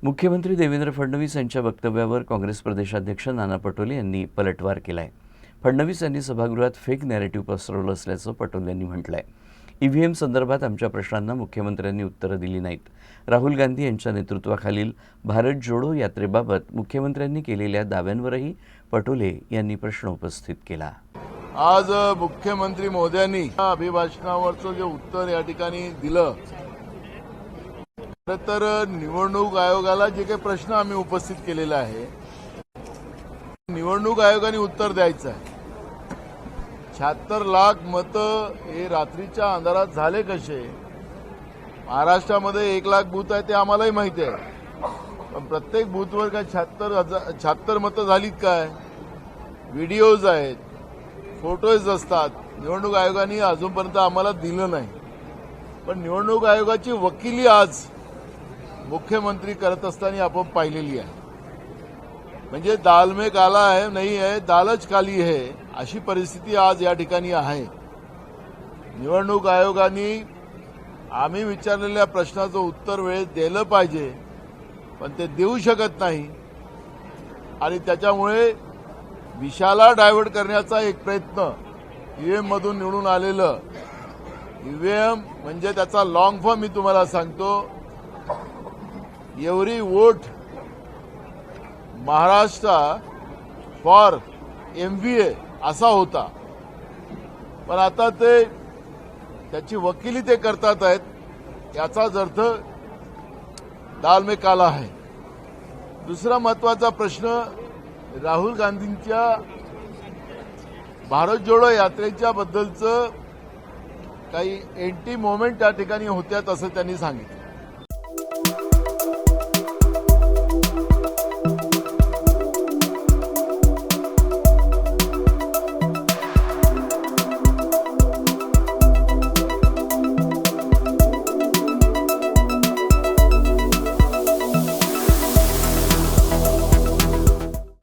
मुख्यमंत्री देवेंद्र फडणवीस यांच्या वक्तव्यावर काँग्रेस प्रदेशाध्यक्ष नाना पटोले यांनी पलटवार केला आहे। फडणवीस यांनी सभागृहात फेक नॅरेटिव्ह पसरवलं असल्याचं पटोले यांनी म्हटलं आहे। ईव्हीएम संदर्भात आमच्या प्रश्नांना मुख्यमंत्र्यांनी उत्तरं दिली नाहीत। राहुल गांधी यांच्या नेतृत्वाखालील भारत जोडो यात्रेबाबत मुख्यमंत्र्यांनी केलेल्या दाव्यांवरही पटोले यांनी प्रश्न उपस्थित केला। आज मुख्यमंत्री महोदयांनी अभिभाषणावरचं जे उत्तर या ठिकाणी दिलं, तर निवडणूक आयोगाला जे काही प्रश्न आम्ही उपस्थित केलेला आहे, निवडणूक आयोगाने उत्तर द्यायचं आहे। 76 लाख मतं हे रात्रीच्या अंधारात झाले कसे? महाराष्ट्रामध्ये 1 लाख बूथ आहे ते आम्हालाही माहिती आहे, पण प्रत्येक बूथवर काय 76 मतं झालीत काय? व्हिडिओज आहेत, फोटोज असतात। निवडणूक आयोगाने अजूनपर्यंत आम्हाला दिलं नाही, पण निवडणूक आयोगाची वकिली आज मुख्यमंत्री करत असताना आपण पाहिलेली आहे। म्हणजे दाल में काला है नहीं है, दालच काली है, अशी परिस्थिती आज या ठिकाणी आहे। निवडणूक आयोगाने आम्ही विचारलेल्या प्रश्नाचं उत्तर वेळेत दिलं पाहिजे, पण ते देऊ शकत नाही आणि त्याच्यामुळे विषयाला डायव्हर्ट करण्याचा एक प्रयत्न ईव्हीएम मधून निवडून आलेलं ईव्हीएम म्हणजे त्याचा लॉंग फॉर्म मी तुम्हाला सांगतो, every vote Maharashtra for MVA असा होता, पण आता ते त्याची वकिली ते करतात आहेत, याचाच अर्थ दाल में काला आहे। दुसरा महत्वाचा प्रश्न राहुल गांधींच्या भारत जोडो यात्रेच्या बद्दलचं काही एंटी मोमेंट त्या ठिकाणी होत्यात असं त्यांनी सांगितलं।